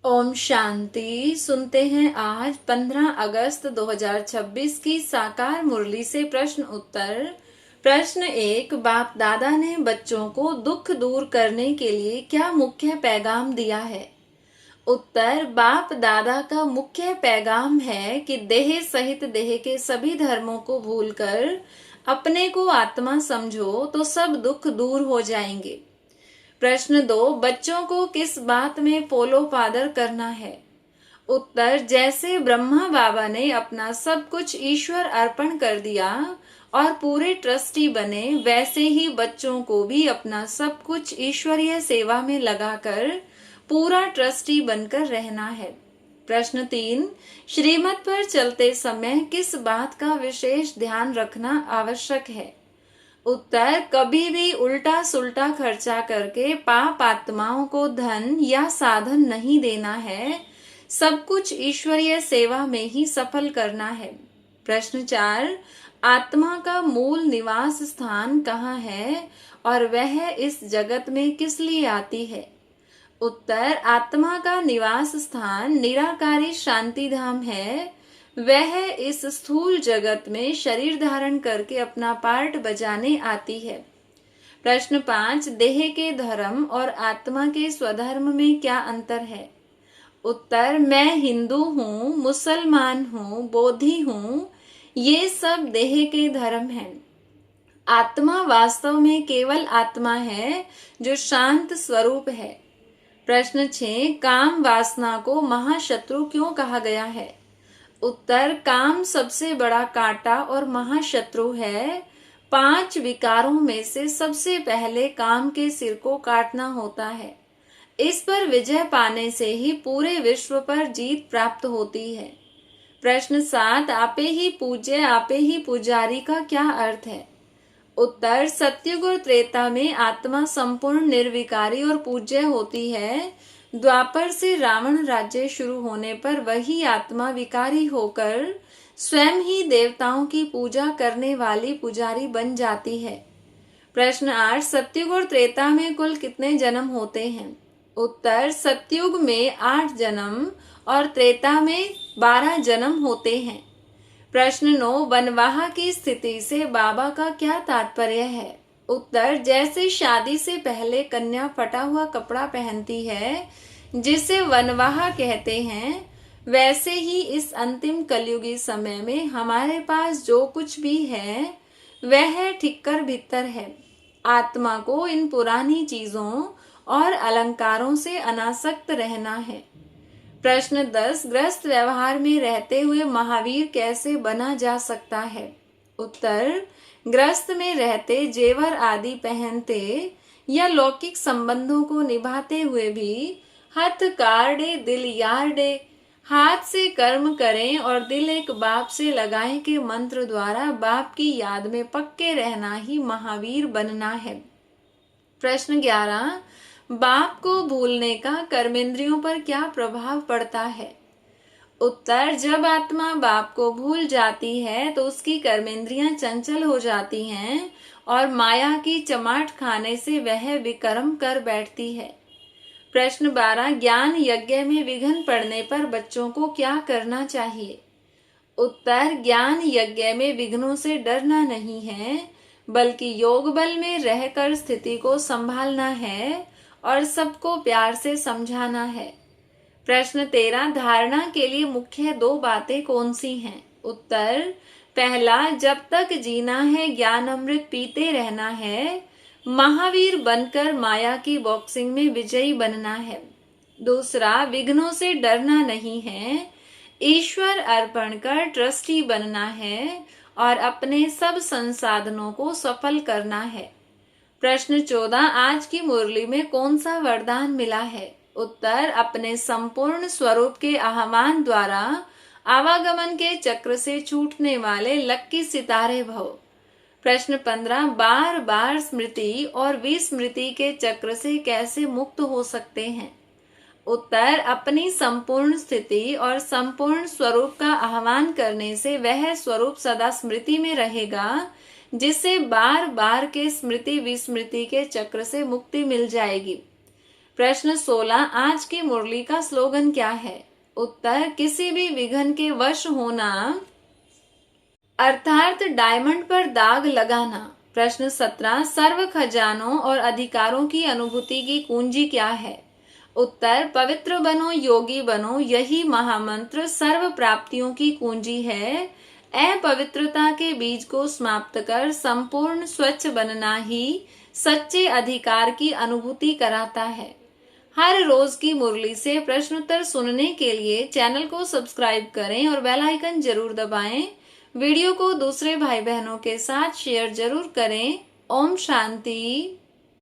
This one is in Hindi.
ओम शांति। सुनते हैं आज 15 अगस्त 2026 की साकार मुरली से प्रश्न उत्तर। प्रश्न 1, बाप दादा ने बच्चों को दुख दूर करने के लिए क्या मुख्य पैगाम दिया है? उत्तर, बाप दादा का मुख्य पैगाम है कि देह सहित देह के सभी धर्मों को भूलकर अपने को आत्मा समझो तो सब दुख दूर हो जाएंगे। प्रश्न 2, बच्चों को किस बात में फॉलो फादर करना है? उत्तर, जैसे ब्रह्मा बाबा ने अपना सब कुछ ईश्वर अर्पण कर दिया और पूरे ट्रस्टी बने, वैसे ही बच्चों को भी अपना सब कुछ ईश्वरीय सेवा में लगाकर पूरा ट्रस्टी बनकर रहना है। प्रश्न 3, श्रीमत पर चलते समय किस बात का विशेष ध्यान रखना आवश्यक है? उत्तर, कभी भी उल्टा सुल्टा खर्चा करके पाप आत्माओं को धन या साधन नहीं देना है, सब कुछ ईश्वरीय सेवा में ही सफल करना है। प्रश्न 4, आत्मा का मूल निवास स्थान कहाँ है और वह इस जगत में किस लिए आती है? उत्तर, आत्मा का निवास स्थान निराकारी शांति धाम है। वह इस स्थूल जगत में शरीर धारण करके अपना पार्ट बजाने आती है। प्रश्न 5, देह के धर्म और आत्मा के स्वधर्म में क्या अंतर है? उत्तर, मैं हिंदू हूँ, मुसलमान हूँ, बोधी हूँ, ये सब देह के धर्म हैं। आत्मा वास्तव में केवल आत्मा है जो शांत स्वरूप है। प्रश्न 6, काम वासना को महाशत्रु क्यों कहा गया है? उत्तर, काम सबसे बड़ा कांटा और महाशत्रु है। 5 विकारों में से सबसे पहले काम के सिर को काटना होता है। इस पर विजय पाने से ही पूरे विश्व पर जीत प्राप्त होती है। प्रश्न 7, आपे ही पूज्य आपे ही पुजारी का क्या अर्थ है? उत्तर, सत्युग और त्रेता में आत्मा संपूर्ण निर्विकारी और पूज्य होती है। द्वापर से रावण राज्य शुरू होने पर वही आत्मा विकारी होकर स्वयं ही देवताओं की पूजा करने वाली पुजारी बन जाती है। प्रश्न 8, सत्युग और त्रेता में कुल कितने जन्म होते हैं? उत्तर, सत्युग में 8 जन्म और त्रेता में 12 जन्म होते हैं। प्रश्न 9, वनवाह की स्थिति से बाबा का क्या तात्पर्य है? उत्तर, जैसे शादी से पहले कन्या फटा हुआ कपड़ा पहनती है जिसे वनवाह कहते हैं, वैसे ही इस अंतिम कलयुगी समय में हमारे पास जो कुछ भी है वह ठिक्कर भीतर है। आत्मा को इन पुरानी चीजों और अलंकारों से अनासक्त रहना है। प्रश्न 10, ग्रस्त व्यवहार में रहते हुए महावीर कैसे बना जा सकता है? उत्तर, ग्रस्त में रहते जेवर आदि पहनते या लौकिक संबंधों को निभाते हुए भी हथ कारडे दिल यारडे, हाथ से कर्म करें और दिल एक बाप से लगाएं के मंत्र द्वारा बाप की याद में पक्के रहना ही महावीर बनना है। प्रश्न 11, बाप को भूलने का कर्मेंद्रियों पर क्या प्रभाव पड़ता है? उत्तर, जब आत्मा बाप को भूल जाती है तो उसकी कर्मेंद्रियां चंचल हो जाती हैं और माया की चमाट खाने से वह विकर्म कर बैठती है। प्रश्न 12, ज्ञान यज्ञ में विघ्न पड़ने पर बच्चों को क्या करना चाहिए? उत्तर, ज्ञान यज्ञ में विघ्नों से डरना नहीं है, बल्कि योग बल में रहकर स्थिति को संभालना है और सबको प्यार से समझाना है। प्रश्न 13, धारणा के लिए मुख्य 2 बातें कौन सी हैं? उत्तर, पहला, जब तक जीना है ज्ञान अमृत पीते रहना है, महावीर बनकर माया की बॉक्सिंग में विजयी बनना है। दूसरा, विघ्नों से डरना नहीं है, ईश्वर अर्पण कर ट्रस्टी बनना है और अपने सब संसाधनों को सफल करना है। प्रश्न 14, आज की मुरली में कौन सा वरदान मिला है? उत्तर, अपने संपूर्ण स्वरूप के आह्वान द्वारा आवागमन के चक्र से छूटने वाले लक्की सितारे भव। प्रश्न 15, बार बार स्मृति और विस्मृति के चक्र से कैसे मुक्त हो सकते हैं? उत्तर, अपनी संपूर्ण स्थिति और संपूर्ण स्वरूप का आह्वान करने से वह स्वरूप सदा स्मृति में रहेगा, जिससे बार बार के स्मृति विस्मृति के चक्र से मुक्ति मिल जाएगी। प्रश्न 16, आज की मुरली का स्लोगन क्या है? उत्तर, किसी भी विघ्न के वश होना अर्थात डायमंड पर दाग लगाना। प्रश्न 17, सर्व खजानों और अधिकारों की अनुभूति की कुंजी क्या है? उत्तर, पवित्र बनो, योगी बनो, यही महामंत्र सर्व प्राप्तियों की कुंजी है। अपवित्रता के बीज को समाप्त कर संपूर्ण स्वच्छ बनना ही सच्चे अधिकार की अनुभूति कराता है। हर रोज की मुरली से प्रश्न उत्तर सुनने के लिए चैनल को सब्सक्राइब करें और बेल आइकन जरूर दबाएं। वीडियो को दूसरे भाई बहनों के साथ शेयर जरूर करें। ओम शांति।